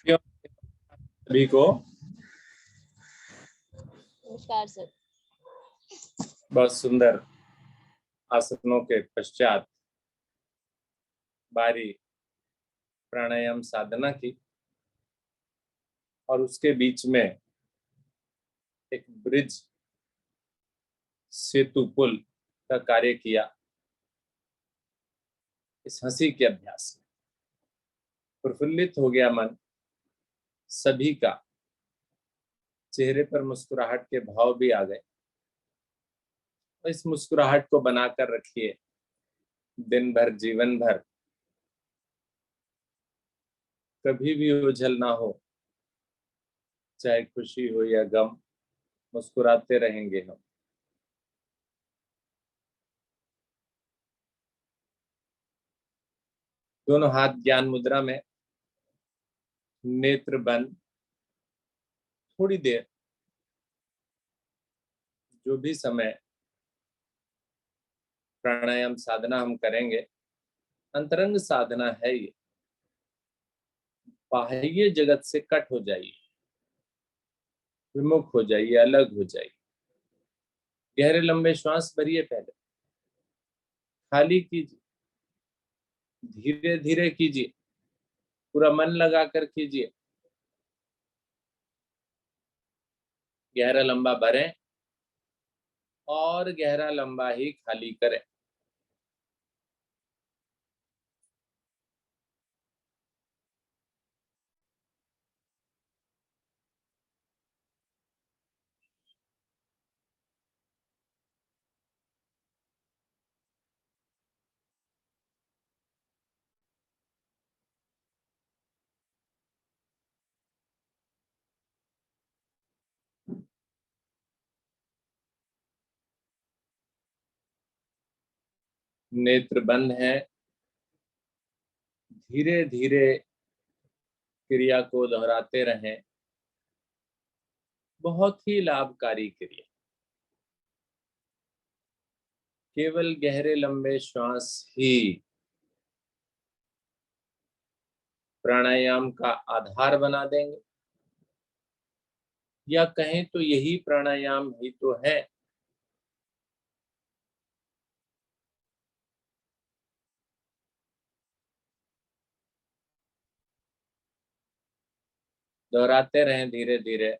सभी को नमस्कार सर। बहुत सुंदर आसनों के पश्चात बारी प्राणायाम साधना की और उसके बीच में एक ब्रिज सेतु पुल का कार्य किया। इस हंसी के अभ्यास में प्रफुल्लित हो गया मन सभी का, चेहरे पर मुस्कुराहट के भाव भी आ गए। इस मुस्कुराहट को बनाकर रखिए दिन भर, जीवन भर, कभी भी ओझल ना हो, चाहे खुशी हो या गम, मुस्कुराते रहेंगे हम। दोनों हाथ ज्ञान मुद्रा में, नेत्र बंद। थोड़ी देर, जो भी समय प्राणायाम साधना हम करेंगे, अंतरंग साधना है ये। बाह्य जगत से कट हो जाइए, विमुख हो जाइए, अलग हो जाइए। गहरे लंबे श्वास भरिए, पहले खाली कीजिए, धीरे धीरे कीजिए, पूरा मन लगाकर कीजिए। गहरा लंबा भरें और गहरा लंबा ही खाली करें। नेत्र बंद है, धीरे धीरे क्रिया को दोहराते रहें। बहुत ही लाभकारी क्रिया। केवल गहरे लंबे श्वास ही प्राणायाम का आधार बना देंगे, या कहें तो यही प्राणायाम ही तो है। दोहराते रहें धीरे धीरे।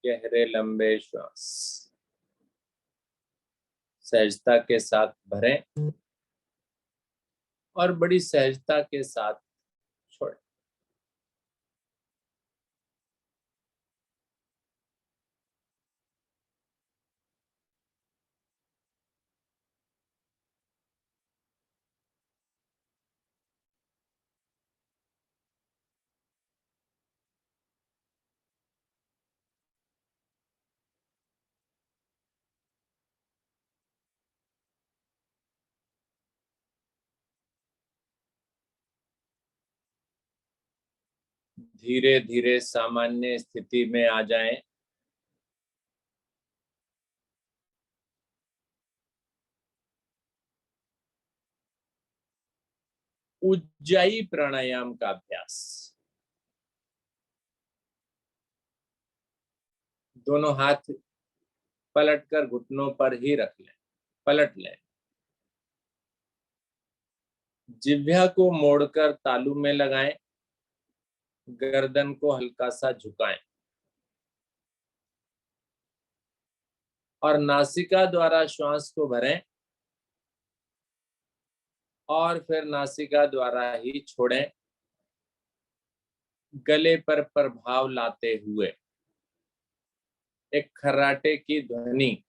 गहरे लंबे श्वास सहजता के साथ भरें और बड़ी सहजता के साथ छोड़ें। धीरे धीरे सामान्य स्थिति में आ जाएं। उज्जाई प्राणायाम का अभ्यास। दोनों हाथ पलटकर घुटनों पर ही रख लें, पलट लें। जिह्वा को मोड़कर तालू में लगाएं, गर्दन को हल्का सा झुकाएं और नासिका द्वारा श्वास को भरें और फिर नासिका द्वारा ही छोड़ें, गले पर प्रभाव लाते हुए। एक खर्राटे की ध्वनि।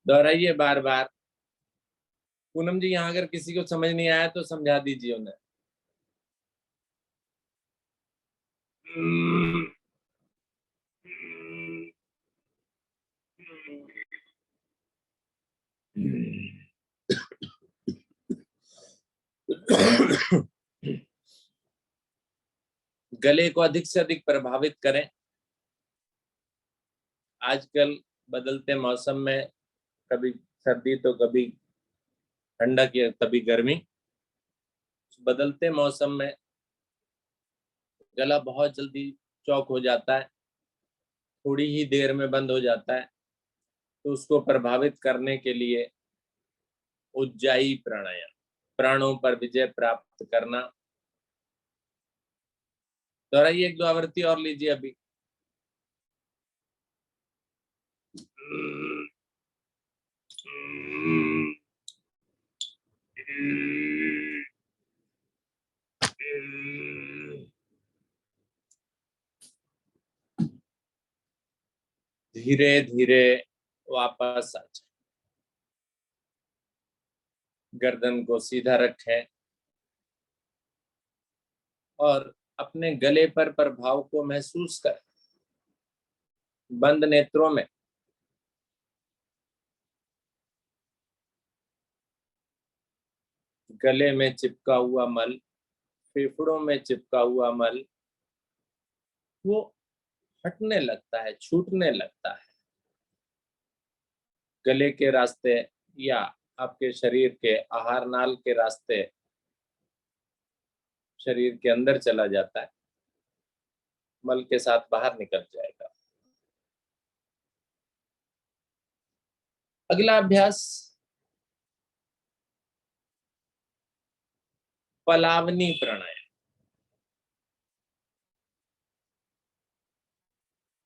दोहराइए बार बार। पूनम जी, यहाँ अगर किसी को समझ नहीं आया तो समझा दीजिए उन्हें। गले को अधिक से अधिक प्रभावित करें। आजकल बदलते मौसम में कभी सर्दी तो कभी ठंडक या कभी गर्मी, बदलते मौसम में गला बहुत जल्दी चौक हो जाता है, थोड़ी ही देर में बंद हो जाता है। तो उसको प्रभावित करने के लिए उज्जाई प्राणायाम, प्राणों पर विजय प्राप्त करना। दोहराइए, एक दो आवृत्ति और लीजिए अभी। धीरे धीरे वापस आ जाए। गर्दन को सीधा रखें और अपने गले पर प्रभाव को महसूस करें। बंद नेत्रों में गले में चिपका हुआ मल, फेफड़ों में चिपका हुआ मल, वो हटने लगता है, छूटने लगता है। गले के रास्ते या आपके शरीर के आहार नाल के रास्ते शरीर के अंदर चला जाता है, मल के साथ बाहर निकल जाएगा। अगला अभ्यास पलावनी प्राणायाम।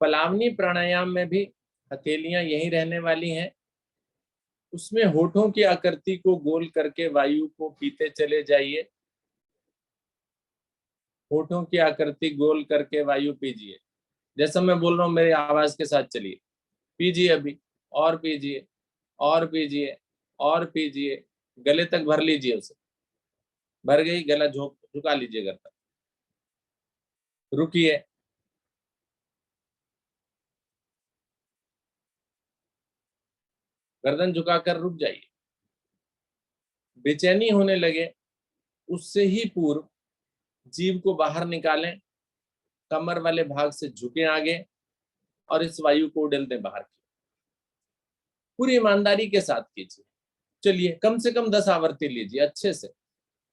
पलावनी प्राणायाम में भी हथेलियां यहीं रहने वाली हैं। उसमें होठों की आकृति को गोल करके वायु को पीते चले जाइए। होठों की आकृति गोल करके वायु पीजिए। जैसा मैं बोल रहा हूं मेरी आवाज के साथ चलिए। पीजिए अभी, और पीजिए, और पीजिए, और पीजिए। गले तक भर लीजिए उसे। भर गई, गला झुका लीजिए गर्दन। रुकिए। गर्दन झुकाकर रुक जाइए। बेचैनी होने लगे उससे ही पूर्व जीभ को बाहर निकालें, कमर वाले भाग से झुके आगे और इस वायु को उड़ेल दें बाहर की। पूरी ईमानदारी के साथ कीजिए। चलिए, कम से कम 10 आवर्ती लीजिए, अच्छे से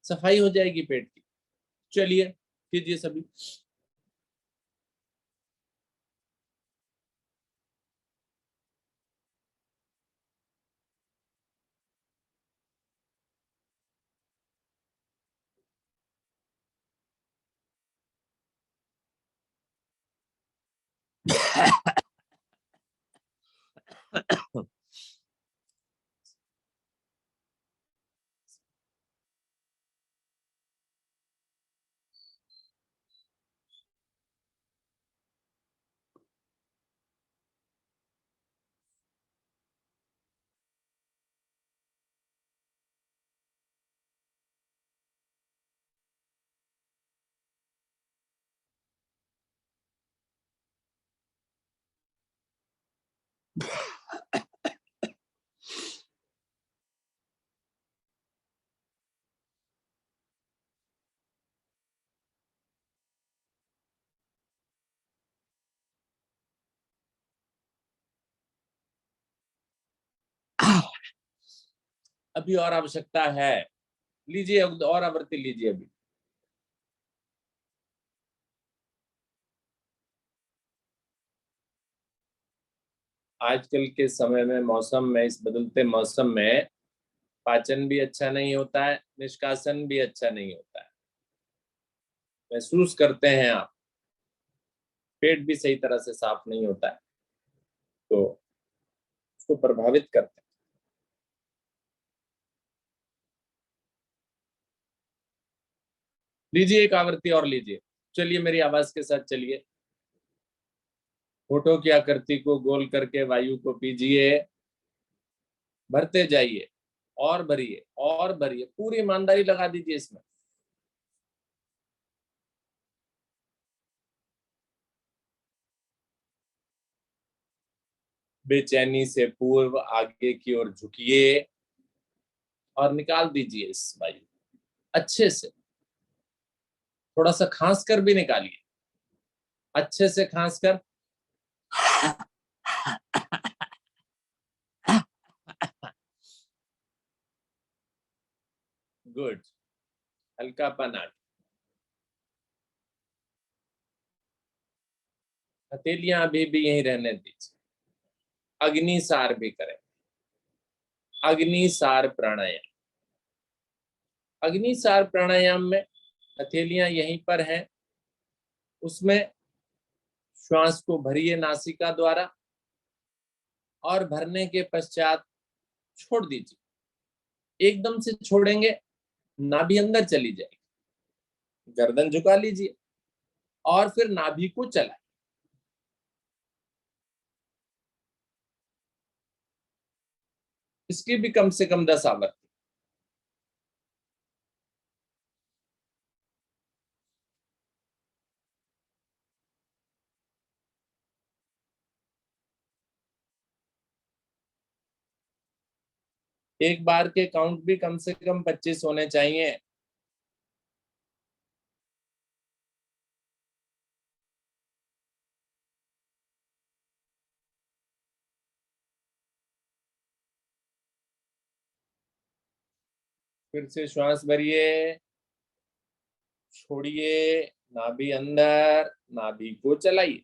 सफाई हो जाएगी पेट की। चलिए कीजिए सभी। अभी और आवश्यकता है, लीजिए और आवृत्ति लीजिए अभी। आजकल के समय में, मौसम में, इस बदलते मौसम में पाचन भी अच्छा नहीं होता है, निष्कासन भी अच्छा नहीं होता है। महसूस करते हैं आप, पेट भी सही तरह से साफ नहीं होता है, तो उसको प्रभावित करते हैं। लीजिए एक आवृत्ति और लीजिए। चलिए मेरी आवाज के साथ चलिए। होठों की आकृति को गोल करके वायु को पीजिए। भरते जाइए और भरिए और भरिए, पूरी ईमानदारी लगा दीजिए इसमें। बेचैनी से पूर्व आगे की ओर झुकिए और निकाल दीजिए इस वायु अच्छे से। थोड़ा सा खांस कर भी निकालिए, अच्छे से खांस कर। गुड, हल्कापन आ गया। हथेलियां अभी भी यहीं रहने दीजिए। अग्निसार भी करें, अग्निसार प्राणायाम। अग्निसार प्राणायाम में हथेलियां यहीं पर हैं, उसमें श्वास को भरिए नासिका द्वारा और भरने के पश्चात छोड़ दीजिए। एकदम से छोड़ेंगे नाभि अंदर चली जाएगी। गर्दन झुका लीजिए और फिर नाभि को चलाइए। इसकी भी कम से कम 10 आवृत्ति। एक बार के काउंट भी कम से कम 25 होने चाहिए। फिर से श्वास भरिए, छोड़िए, नाभि अंदर, नाभि को चलाइए।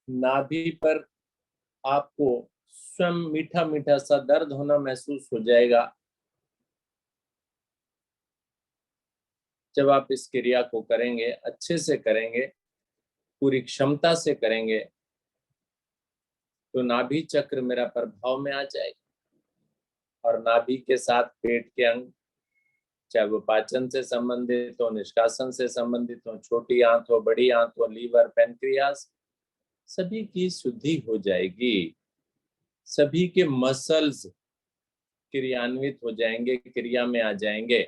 नाभि पर आपको स्वयं मीठा मीठा सा दर्द होना महसूस हो जाएगा। जब आप इस क्रिया को करेंगे, अच्छे से करेंगे, पूरी क्षमता से करेंगे, तो नाभि चक्र मेरा प्रभाव में आ जाएगा। और नाभि के साथ पेट के अंग, चाहे वो पाचन से संबंधित हो, निष्कासन से संबंधित हो, छोटी आंत हो, बड़ी आंत हो, लीवर, पैनक्रियास, सभी की शुद्धि हो जाएगी। सभी के मसल्स क्रियान्वित हो जाएंगे, क्रिया में आ जाएंगे।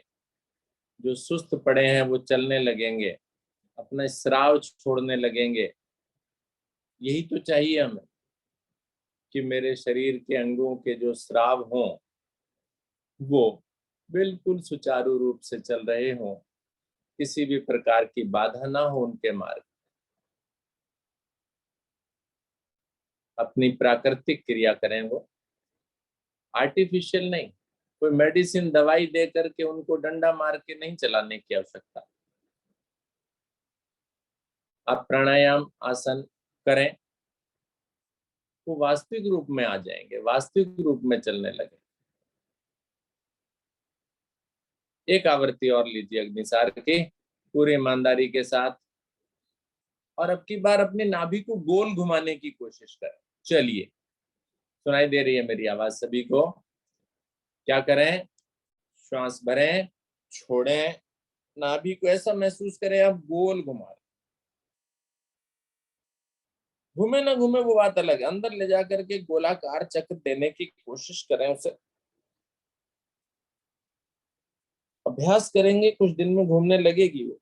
जो सुस्त पड़े हैं वो चलने लगेंगे, अपना स्राव छोड़ने लगेंगे। यही तो चाहिए हमें, कि मेरे शरीर के अंगों के जो स्राव हों वो बिल्कुल सुचारू रूप से चल रहे हों, किसी भी प्रकार की बाधा ना हो उनके मार्ग। अपनी प्राकृतिक क्रिया करें, वो आर्टिफिशियल नहीं। कोई मेडिसिन दवाई दे करके उनको डंडा मार के नहीं चलाने की आवश्यकता। आप प्राणायाम आसन करें वो वास्तविक रूप में आ जाएंगे, वास्तविक रूप में चलने लगे। एक आवृत्ति और लीजिए अग्निसार की पूरी ईमानदारी के साथ। और अब की बार अपने नाभि को गोल घुमाने की कोशिश करें। चलिए, सुनाई दे रही है मेरी आवाज सभी को? क्या करें? श्वास भरें, छोड़ें, नाभि को ऐसा महसूस करें आप गोल घुमा रहे। घूमे ना घूमे वो बात अलग है, अंदर ले जाकर के गोलाकार चक्र देने की कोशिश करें। उसे अभ्यास करेंगे, कुछ दिन में घूमने लगेगी वो।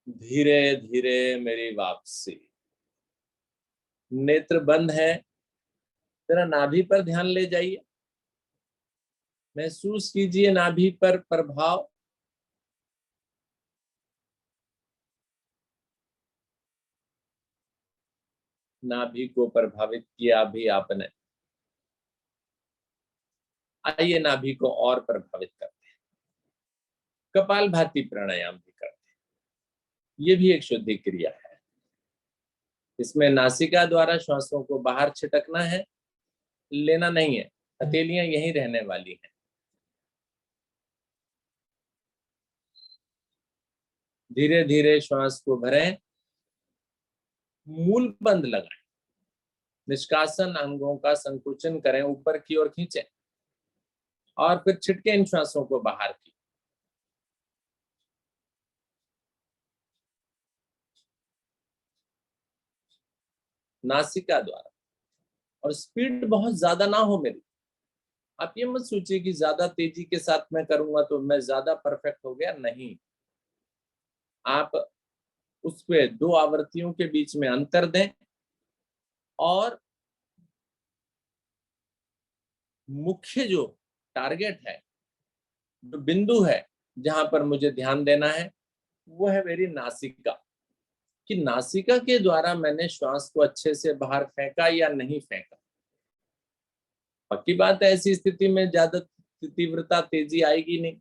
धीरे धीरे मेरी वापसी। नेत्र बंद है, जरा नाभि पर ध्यान ले जाइए, महसूस कीजिए नाभि पर प्रभाव। नाभि को प्रभावित किया भी आपने, आइए नाभि को और प्रभावित करते हैं। कपालभाति प्राणायाम भी करते हैं, ये भी एक शुद्धि क्रिया है। इसमें नासिका द्वारा श्वासों को बाहर छिटकना है, लेना नहीं है, हथेलियां यहीं रहने वाली हैं। धीरे धीरे श्वास को भरें, मूल बंद लगाएं, निष्कासन अंगों का संकुचन करें, ऊपर की ओर खींचें और फिर छिटके इन श्वासों को बाहर की। नासिका द्वारा, और स्पीड बहुत ज्यादा ना हो मेरी। आप ये मत सोचिए कि ज्यादा तेजी के साथ मैं करूंगा तो मैं ज्यादा परफेक्ट हो गया, नहीं। आप उस पे 2 आवृत्तियों के बीच में अंतर दें और मुख्य जो टारगेट है, जो बिंदु है जहां पर मुझे ध्यान देना है, वो है मेरी नासिका, कि नासिका के द्वारा मैंने श्वास को अच्छे से बाहर फेंका या नहीं फेंका। पक्की बात है, ऐसी स्थिति में ज्यादा तीव्रता तेजी आएगी नहीं,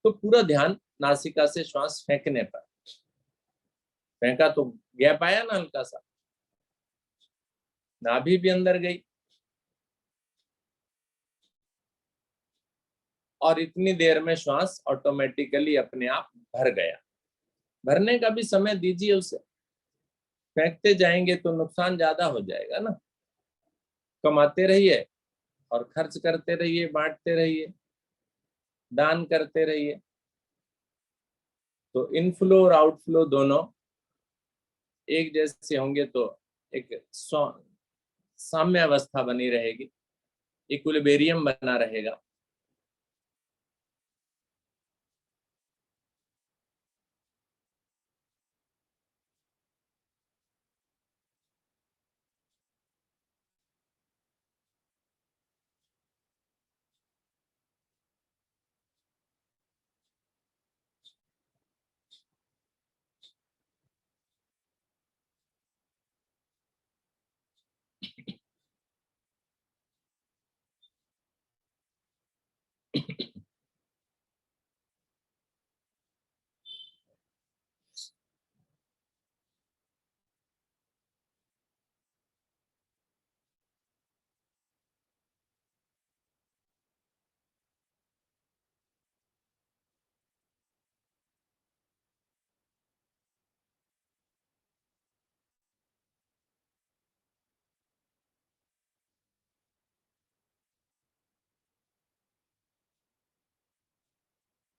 तो पूरा ध्यान नासिका से श्वास फेंकने पर। फेंका तो गैप आया ना हल्का सा, नाभि भी अंदर गई और इतनी देर में श्वास ऑटोमेटिकली अपने आप भर गया। भरने का भी समय दीजिए उसे, फेंकते जाएंगे तो नुकसान ज्यादा हो जाएगा ना। कमाते रहिए और खर्च करते रहिए, बांटते रहिए, दान करते रहिए, तो इनफ्लो और आउटफ्लो दोनों एक जैसे होंगे तो एक साम्य अवस्था बनी रहेगी, इक्विलिब्रियम बना रहेगा।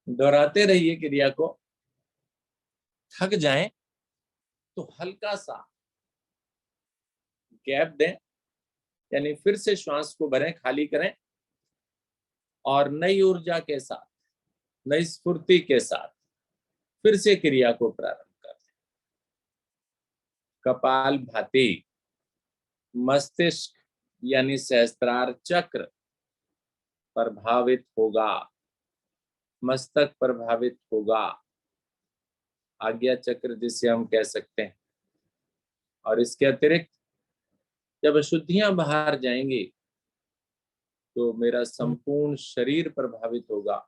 दोहराते रहिए क्रिया को। थक जाएं तो हल्का सा गैप दें, यानी फिर से श्वास को भरें, खाली करें और नई ऊर्जा के साथ, नई स्फूर्ति के साथ फिर से क्रिया को प्रारंभ करें। कपाल भाती, मस्तिष्क यानी सहस्त्रार चक्र प्रभावित होगा, मस्तक प्रभावित होगा, आज्ञा चक्र जिसे हम कह सकते हैं। और इसके अतिरिक्त जब अशुद्धियां बाहर जाएंगी तो मेरा संपूर्ण शरीर प्रभावित होगा।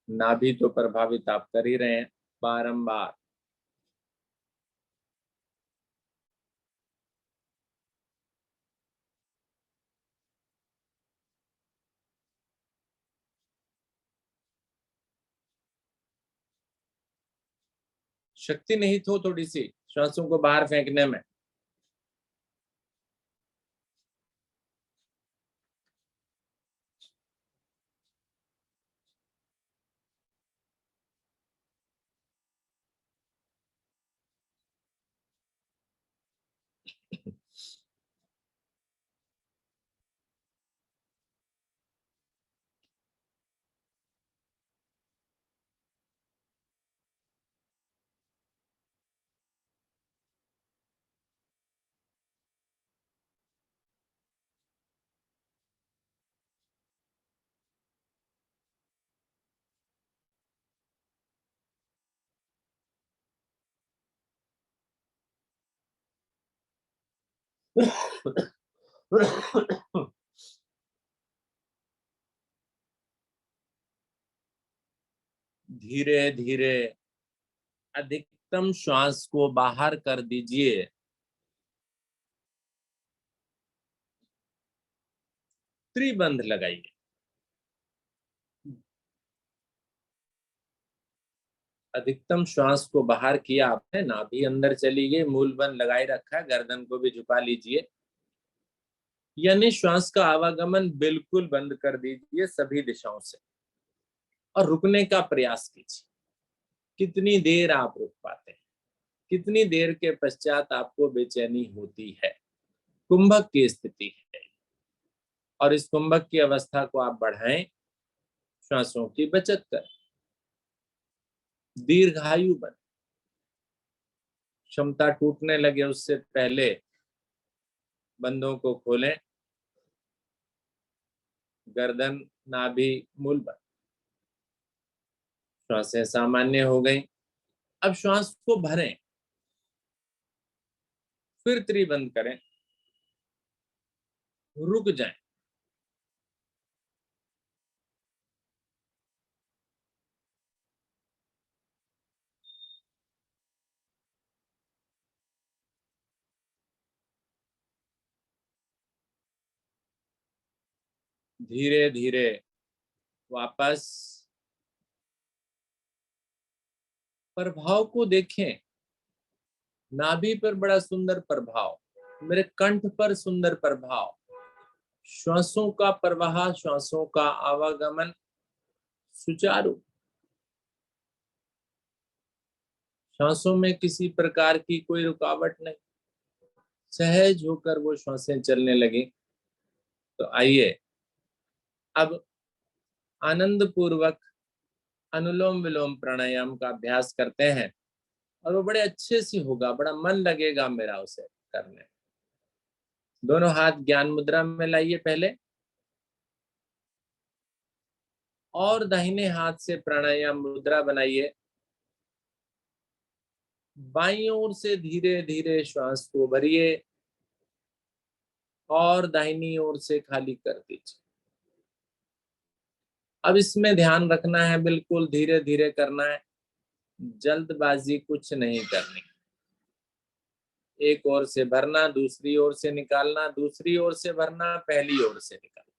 नाभि तो प्रभावित आप कर ही रहे हैं बारंबार। शक्ति नहीं तो थोड़ी सी श्वासों को बाहर फेंकने में। धीरे धीरे अधिकतम श्वास को बाहर कर दीजिए। त्रिबंध लगाइए। अधिकतम श्वास को बाहर किया आपने, नाभि अंदर चली गई, मूल बंद लगाए रखा है, गर्दन को भी झुका लीजिए, यानी श्वास का आवागमन बिल्कुल बंद कर दीजिए सभी दिशाओं से और रुकने का प्रयास कीजिए। कितनी देर आप रुक पाते हैं, कितनी देर के पश्चात आपको बेचैनी होती है। कुंभक की स्थिति है और इस कुंभक की अवस्था को आप बढ़ाएं, श्वासों की बचत करें, दीर्घायु बने। क्षमता टूटने लगे उससे पहले बंधों को खोलें, गर्दन नाभि मूल बंद। श्वासें सामान्य हो गई। अब श्वास को भरें, फिर त्रिबंध करें, रुक जाएं। धीरे धीरे वापस प्रभाव को देखें। नाभि पर बड़ा सुंदर प्रभाव, मेरे कंठ पर सुंदर प्रभाव, श्वासों का प्रवाह, श्वासों का आवागमन सुचारू, श्वासों में किसी प्रकार की कोई रुकावट नहीं, सहज होकर वो श्वासें चलने लगी। तो आइए अब आनंद पूर्वक अनुलोम विलोम प्राणायाम का अभ्यास करते हैं और वो बड़े अच्छे से होगा, बड़ा मन लगेगा मेरा उसे करने। दोनों हाथ ज्ञान मुद्रा में लाइए पहले और दाहिने हाथ से प्राणायाम मुद्रा बनाइए। बाईं ओर से धीरे धीरे श्वास को भरिए और दाहिनी ओर से खाली कर दीजिए। अब इसमें ध्यान रखना है, बिल्कुल धीरे धीरे करना है, जल्दबाजी कुछ नहीं करनी। एक ओर से भरना, दूसरी ओर से निकालना, दूसरी ओर से भरना, पहली ओर से निकालना,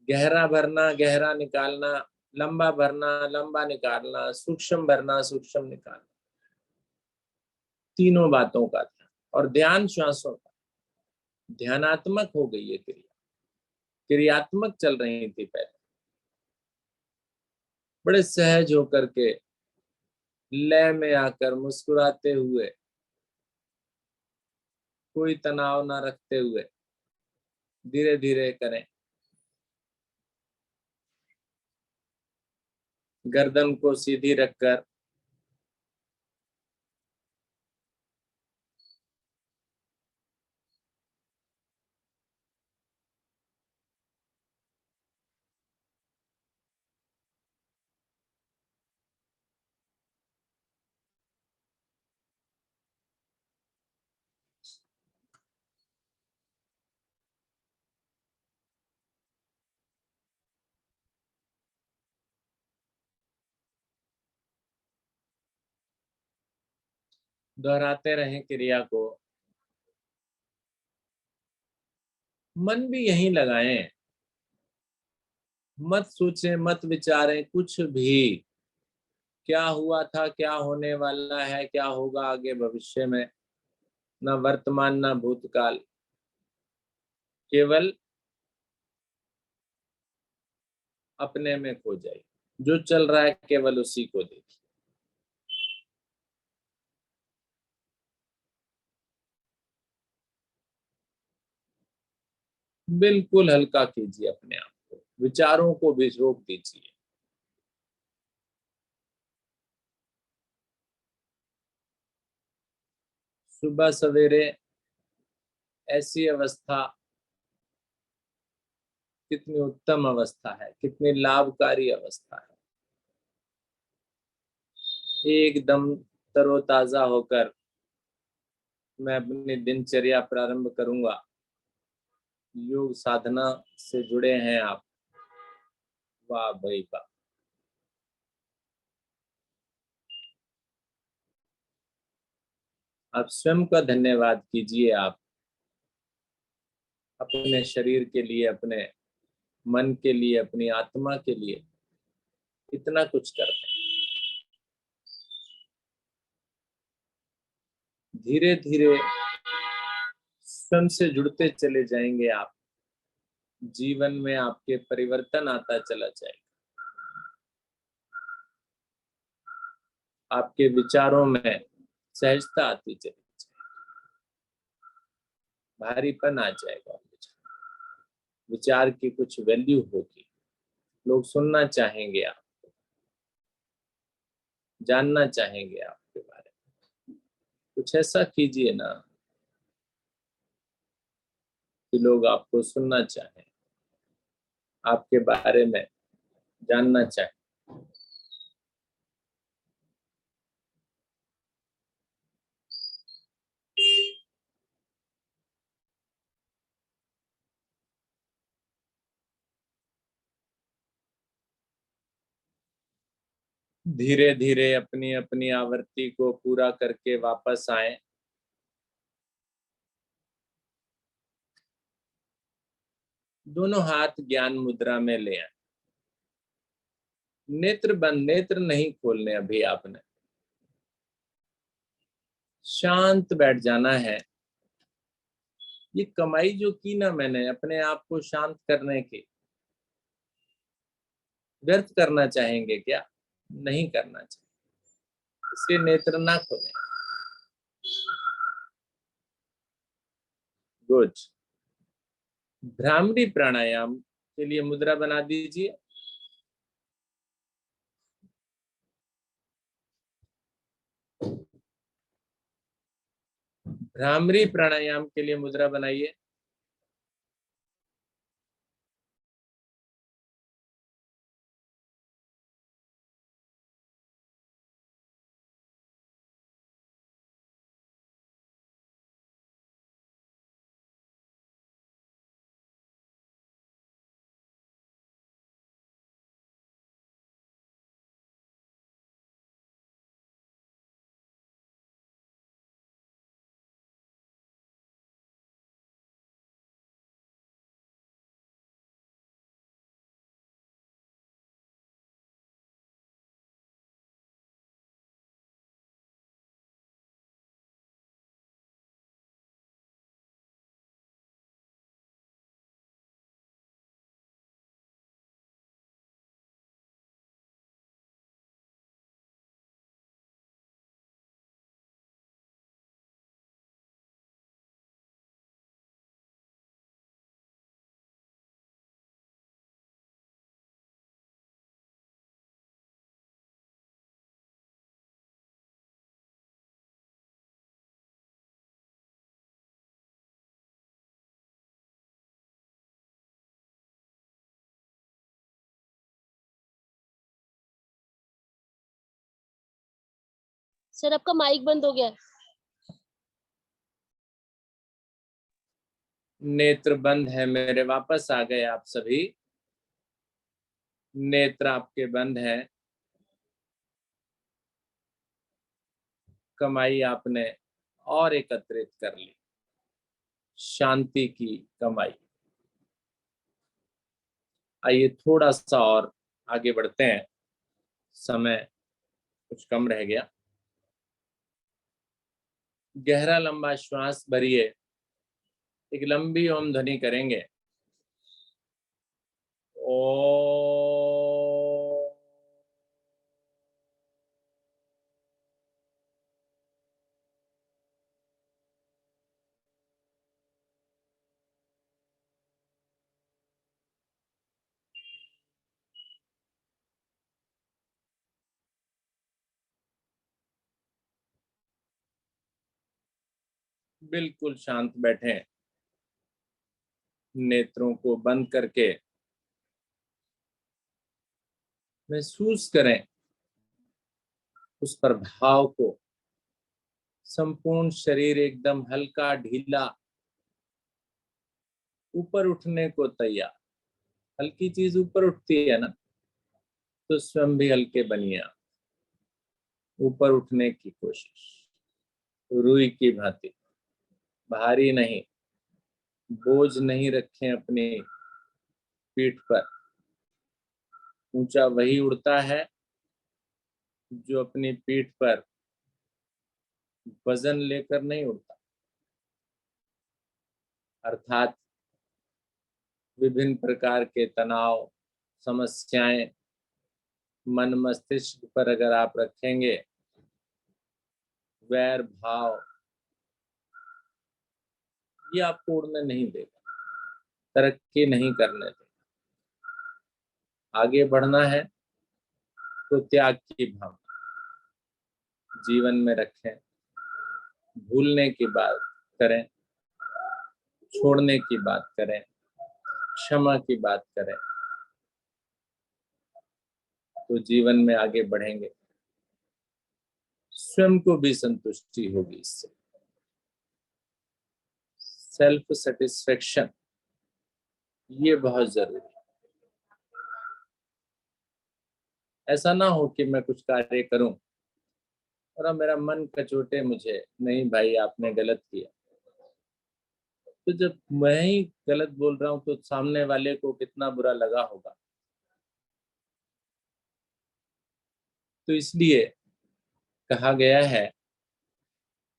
गहरा भरना, गहरा निकालना, लंबा भरना, लंबा निकालना, सूक्ष्म भरना, सूक्ष्म निकालना। तीनों बातों का ध्यान और ध्यान श्वासों का। ध्यानात्मक हो गई ये क्रिया, क्रियात्मक चल रही थी पहले। बड़े सहज होकर के लय में आकर मुस्कुराते हुए, कोई तनाव ना रखते हुए धीरे धीरे करें। गर्दन को सीधी रखकर दोहराते रहें क्रिया को। मन भी यहीं लगाएं, मत सोचें, मत विचारें कुछ भी। क्या हुआ था, क्या होने वाला है, क्या होगा आगे भविष्य में, ना वर्तमान ना भूतकाल, केवल अपने में खो जाइए। जो चल रहा है केवल उसी को देखिए। बिल्कुल हल्का कीजिए अपने आप को, विचारों को भी रोक दीजिए। सुबह सवेरे ऐसी अवस्था कितनी उत्तम अवस्था है, कितनी लाभकारी अवस्था है। एकदम तरोताजा होकर मैं अपनी दिनचर्या प्रारंभ करूंगा। योग साधना से जुड़े हैं आप, वाह भाई वाह। आप स्वयं का धन्यवाद कीजिए। आप अपने शरीर के लिए, अपने मन के लिए, अपनी आत्मा के लिए इतना कुछ करते हैं। धीरे धीरे स्वयं से जुड़ते चले जाएंगे आप, जीवन में आपके परिवर्तन आता चला जाएगा। आपके विचारों में सहजता आती चली जाएगी, भारीपन आ जाएगा। विचार की कुछ वैल्यू होगी, लोग सुनना चाहेंगे, आप जानना चाहेंगे आपके बारे में। कुछ ऐसा कीजिए ना कि लोग आपको सुनना चाहें, आपके बारे में जानना चाहें। धीरे धीरे अपनी अपनी आवृत्ति को पूरा करके वापस आए। दोनों हाथ ज्ञान मुद्रा में ले आए। नेत्र बंद, नेत्र नहीं खोलने अभी आपने। शांत बैठ जाना है। ये कमाई जो की ना मैंने अपने आप को शांत करने की, व्यर्थ करना चाहेंगे क्या? नहीं करना चाहिए। इसलिए नेत्र ना खोलें। गुड। भ्रामरी प्राणायाम के लिए मुद्रा बना दीजिए। भ्रामरी प्राणायाम के लिए मुद्रा बनाइए। सर आपका माइक बंद हो गया। नेत्र बंद है मेरे, वापस आ गए आप सभी। नेत्र आपके बंद है। कमाई आपने और एकत्रित कर ली, शांति की कमाई। आइए थोड़ा सा और आगे बढ़ते हैं, समय कुछ कम रह गया। गहरा लंबा श्वास भरिए। एक लंबी ओम ध्वनि करेंगे। ओ। बिल्कुल शांत बैठें, नेत्रों को बंद करके महसूस करें उस प्रभाव को। संपूर्ण शरीर एकदम हल्का ढीला, ऊपर उठने को तैयार। हल्की चीज ऊपर उठती है ना, तो स्वयं भी हल्के बनिए। ऊपर उठने की कोशिश। रुई की भांति भारी नहीं, बोझ नहीं रखें अपनी पीठ पर। ऊंचा वही उड़ता है जो अपनी पीठ पर वजन लेकर नहीं उड़ता। अर्थात विभिन्न प्रकार के तनाव, समस्याएं मन मस्तिष्क पर अगर आप रखेंगे, वैर भाव, ये आपको उड़ने नहीं देगा, तरक्की नहीं करने देगा। आगे बढ़ना है तो त्याग की भावना जीवन में रखें, भूलने की बात करें, छोड़ने की बात करें, क्षमा की बात करें, तो जीवन में आगे बढ़ेंगे। स्वयं को भी संतुष्टि होगी इससे। सेल्फ सेटिस्फेक्शन ये बहुत जरूरी है। ऐसा ना हो कि मैं कुछ कार्य करूं और अब मेरा मन कचोटे मुझे, नहीं भाई आपने गलत किया। तो जब मैं ही गलत बोल रहा हूं तो सामने वाले को कितना बुरा लगा होगा। तो इसलिए कहा गया है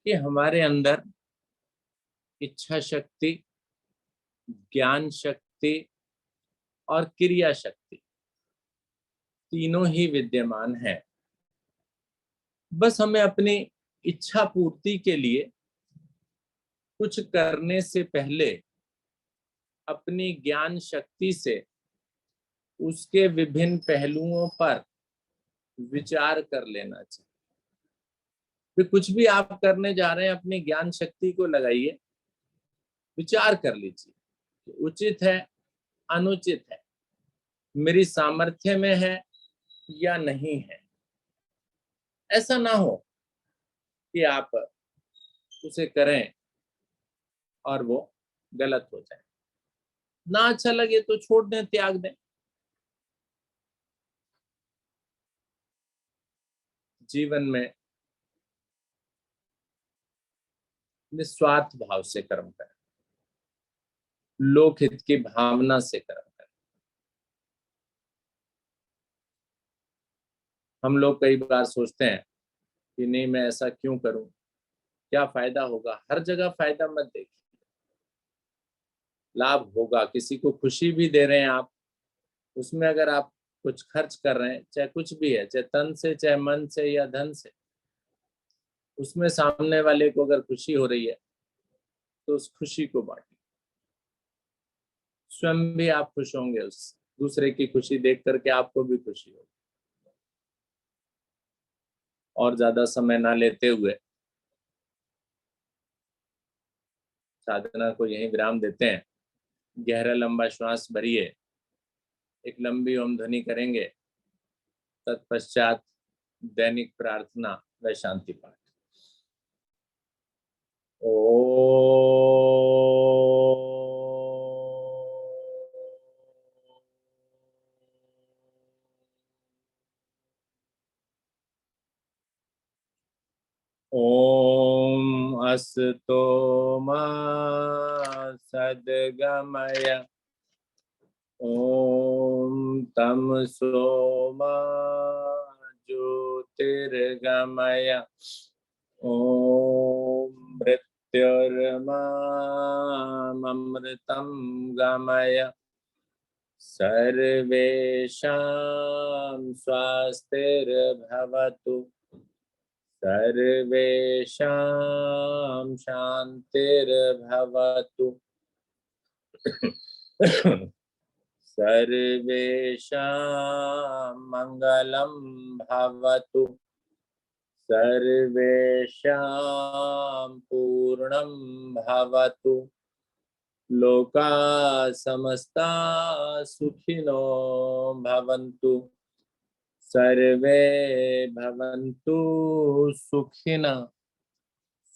कि हमारे अंदर इच्छा शक्ति, ज्ञान शक्ति और क्रिया शक्ति तीनों ही विद्यमान है। बस हमें अपनी इच्छा पूर्ति के लिए कुछ करने से पहले अपनी ज्ञान शक्ति से उसके विभिन्न पहलुओं पर विचार कर लेना चाहिए। फिर कुछ भी आप करने जा रहे हैं, अपनी ज्ञान शक्ति को लगाइए, विचार कर लीजिए कि उचित है, अनुचित है, मेरी सामर्थ्य में है या नहीं है। ऐसा ना हो कि आप उसे करें और वो गलत हो जाए। ना अच्छा लगे तो छोड़ दें, त्याग दें। जीवन में निस्वार्थ भाव से कर्म करें, लोकहित की भावना से कर्म करें। हम लोग कई बार सोचते हैं कि नहीं मैं ऐसा क्यों करूं, क्या फायदा होगा। हर जगह फायदा मत देखिए, लाभ होगा। किसी को खुशी भी दे रहे हैं आप, उसमें अगर आप कुछ खर्च कर रहे हैं, चाहे कुछ भी है, चाहे तन से, चाहे मन से या धन से, उसमें सामने वाले को अगर खुशी हो रही है तो उस खुशी को बांटिए। स्वयं भी आप खुश होंगे, उस दूसरे की खुशी देख करके आपको भी खुशी होगी। और ज्यादा समय ना लेते हुए साधना को यहीं विराम देते हैं। गहरा लंबा श्वास भरिए, एक लंबी ओम ध्वनि करेंगे, तत्पश्चात दैनिक प्रार्थना व शांति पाठ। ओम अस्तो मा सद्गमय, ओम तमसो मा ज्योतिर्गमय, ओम मृत्युर्मामृतं गमय, सर्वेषां स्वास्तिर्भवतु, सर्वेषां शान्तिर्भवतु, सर्वेषां मङ्गलं भवतु, सर्वेषां पूर्णं भवतु, लोका समस्ता सुखिनो भवन्तु, सर्वे भवन्तु सुखिनः,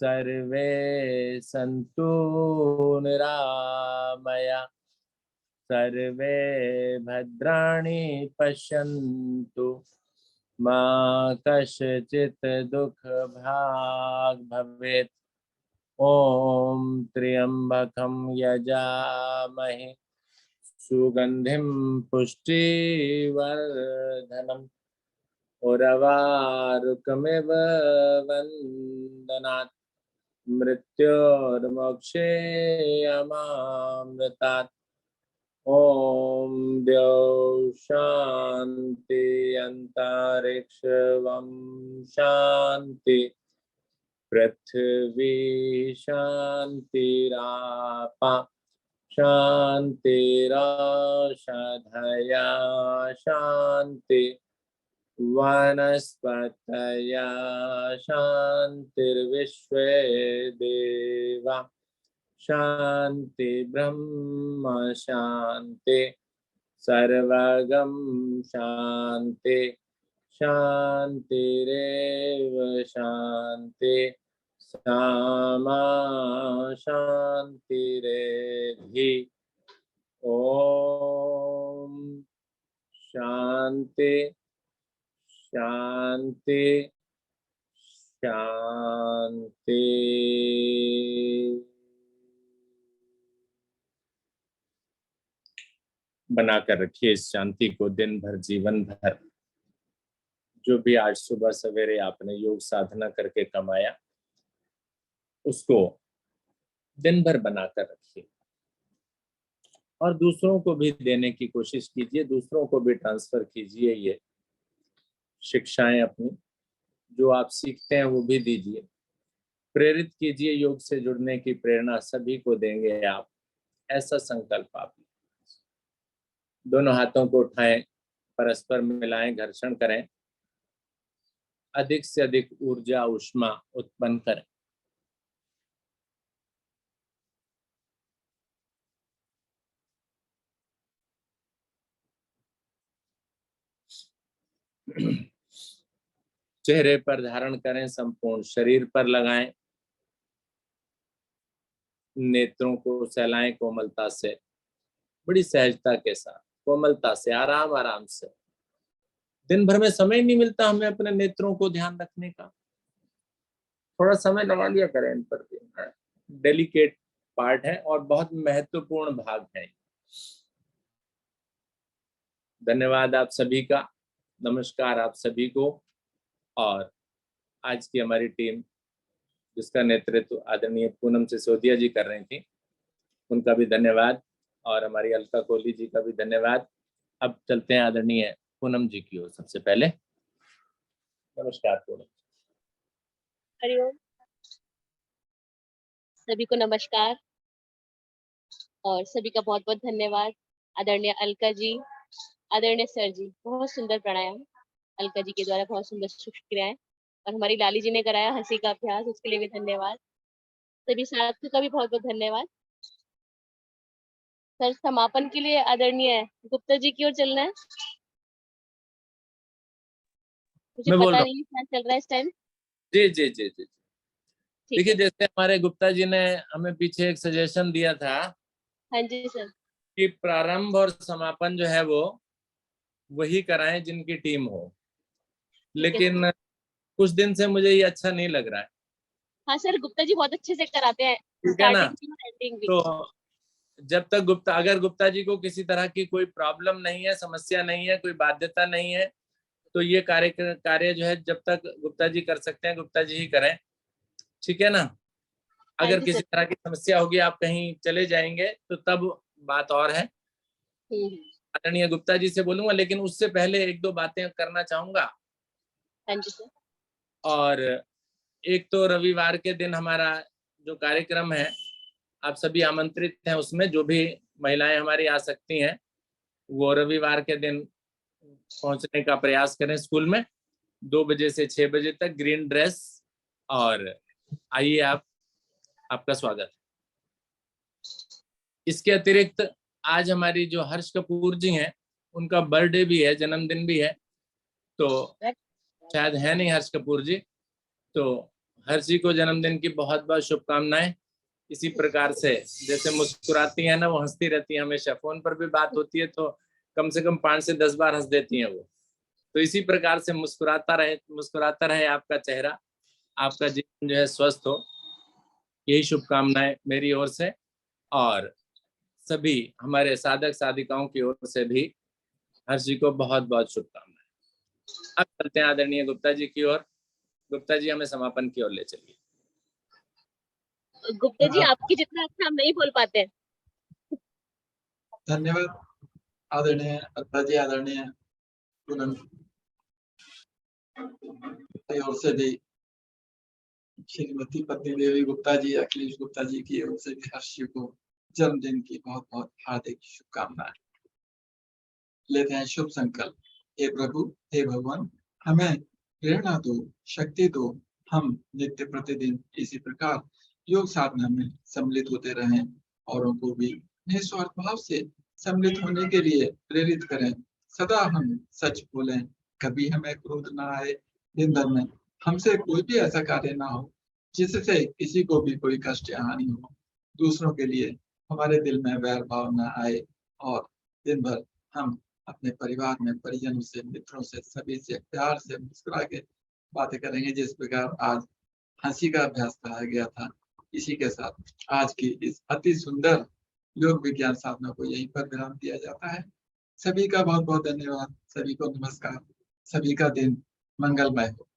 सर्वे सन्तु निरामया, सर्वे भद्राणि पश्यन्तु मा कश्चित् दुःख भाग् भवेत्। ओम त्र्यंबकं यजामहे सुगंधिं पुष्टिवर्धनम् उर्वारुकमिव वन्दनात् मृत्योर्मोक्षेयमामृतात्। ओम द्यौः शान्ति अंतरिक्षं शान्ति पृथ्वी शान्तिरापः शान्तिरौषधयः शान्ति वनस्पतयः शान्तिर्विश्वे देवा शान्ति ब्रह्म शान्ति सर्वगं शान्ति शान्तिरेव शान्ति सामा शान्तिरेधि। ओम शांति शांति शांति। बनाकर रखिए इस शांति को दिन भर, जीवन भर। जो भी आज सुबह सवेरे आपने योग साधना करके कमाया, उसको दिन भर बनाकर रखिए और दूसरों को भी देने की कोशिश कीजिए, दूसरों को भी ट्रांसफर कीजिए। ये शिक्षाएं अपनी जो आप सीखते हैं वो भी दीजिए, प्रेरित कीजिए। योग से जुड़ने की प्रेरणा सभी को देंगे आप, ऐसा संकल्प आप। दोनों हाथों को उठाएं, परस्पर मिलाएं, घर्षण करें, अधिक से अधिक ऊर्जा ऊष्मा उत्पन्न करें। चेहरे पर धारण करें, संपूर्ण शरीर पर लगाएं, नेत्रों को सहलाएं कोमलता से, बड़ी सहजता के साथ, कोमलता से, आराम आराम से। दिन भर में समय नहीं मिलता हमें अपने नेत्रों को ध्यान रखने का, थोड़ा समय लगा लिया करें इन पर भी। डेलिकेट पार्ट है और बहुत महत्वपूर्ण भाग है। धन्यवाद आप सभी का, नमस्कार आप सभी को। और आज की हमारी टीम जिसका नेतृत्व आदरणीय पूनम सिसोदिया जी कर रही थी, उनका भी धन्यवाद और हमारी अलका कोहली जी का भी धन्यवाद। अब चलते हैं आदरणीय पूनम जी की ओर। सबसे पहले नमस्कार पूनम। हरिओम। सभी को नमस्कार और सभी का बहुत बहुत धन्यवाद। आदरणीय अलका जी, आदरणीय सर जी, बहुत सुंदर प्राणायाम अलका जी के द्वारा, बहुत सुंदर सूक्ष्म क्रियाएं, और हमारी लाली जी ने कराया हंसी का अभ्यास, उसके लिए भी धन्यवाद। सभी साथियों का भी बहुत बहुत धन्यवाद। सर, समापन के लिए आदरणीय गुप्ता जी की ओर चलना है। मुझे पता नहीं क्या चल रहा है इस टाइम। जी जी जी जी देखिए, जैसे हमारे गुप्ता जी ने हमें पीछे एक सजेशन दिया था। हाँ जी सर। कि प्रारंभ और समापन जो है वो वही कराएं जिनकी टीम हो, लेकिन कुछ दिन से मुझे ये अच्छा नहीं लग रहा है। हाँ सर, गुप्ता जी बहुत अच्छे से कराते हैं, ठीक है ना। स्टार्टिंग भी एंडिंग भी। तो जब तक अगर गुप्ता जी को किसी तरह की कोई प्रॉब्लम नहीं है, समस्या नहीं है, कोई बाध्यता नहीं है, तो ये कार्य जो है जब तक गुप्ता जी कर सकते हैं गुप्ता जी ही करें। ठीक है ना। अगर किसी तरह की समस्या होगी, आप कहीं चले जाएंगे, तो तब बात और है। आदरणीय गुप्ता जी से बोलूंगा, लेकिन उससे पहले एक दो बातें करना चाहूंगा। हाँ जी सर। और एक तो रविवार के दिन हमारा जो कार्यक्रम है, आप सभी आमंत्रित हैं उसमें। जो भी महिलाएं हमारी आ सकती हैं वो रविवार के दिन पहुंचने का प्रयास करें स्कूल में, 2 बजे से 6 बजे तक, ग्रीन ड्रेस। और आइए, आपका स्वागत। इसके अतिरिक्त आज हमारी जो हर्ष कपूर जी हैं, उनका बर्थडे भी है, जन्मदिन भी है। तो शायद है नहीं हर्ष कपूर जी, तो हर्ष जी को जन्मदिन की बहुत बहुत शुभकामनाएं। इसी प्रकार से जैसे मुस्कुराती है ना, वो हंसती रहती है हमेशा। फोन पर भी बात होती है तो कम से कम 5 से 10 बार हंस देती हैं वो। तो इसी प्रकार से मुस्कुराता रहे आपका चेहरा, आपका जीवन जो है स्वस्थ हो, यही शुभकामनाएं मेरी ओर से और सभी हमारे साधक साधिकाओं की ओर से भी हर जी को बहुत बहुत शुभकामनाएं। अब चलते हैं आदरणीय गुप्ता जी की ओर। गुप्ता जी हमें समापन की ओर ले चलिए। गुप्ता जी आपकी जितना अच्छा हम नहीं बोल पाते हैं। धन्यवाद आदरणीय अल्का जी, आदरणीय पूनम की ओर से भी, श्रीमती पत्नी देवी गुप्ता जी, अखिलेश गुप्ता जी की ओर से भी हर्षी को जन्मदिन की बहुत बहुत हार्दिक शुभकामनाएं। लेते हैं शुभ संकल्प। हे प्रभु, हे भगवान, हमें प्रेरणा दो, शक्ति दो, हम नित्य प्रतिदिन इसी प्रकार योग साधना में सम्मिलित होते रहें, औरों को भी निस्वार्थ भाव से सम्मिलित होने के लिए प्रेरित करें। सदा हम सच बोलें, कभी हमें क्रोध ना आए, दिन भर में हमसे कोई भी ऐसा कार्य ना हो जिससे किसी को भी कोई कष्ट या हानि हो, दूसरों के लिए हमारे दिल में वैर भाव ना आए, और दिन भर हम अपने परिवार में परिजनों से, मित्रों से, सभी से प्यार से मुस्कुरा के बातें करेंगे, जिस प्रकार आज हंसी का अभ्यास कराया गया था। इसी के साथ आज की इस अति सुंदर योग विज्ञान साधना को यहीं पर विराम दिया जाता है। सभी का बहुत बहुत धन्यवाद, सभी को नमस्कार, सभी का दिन मंगलमय हो।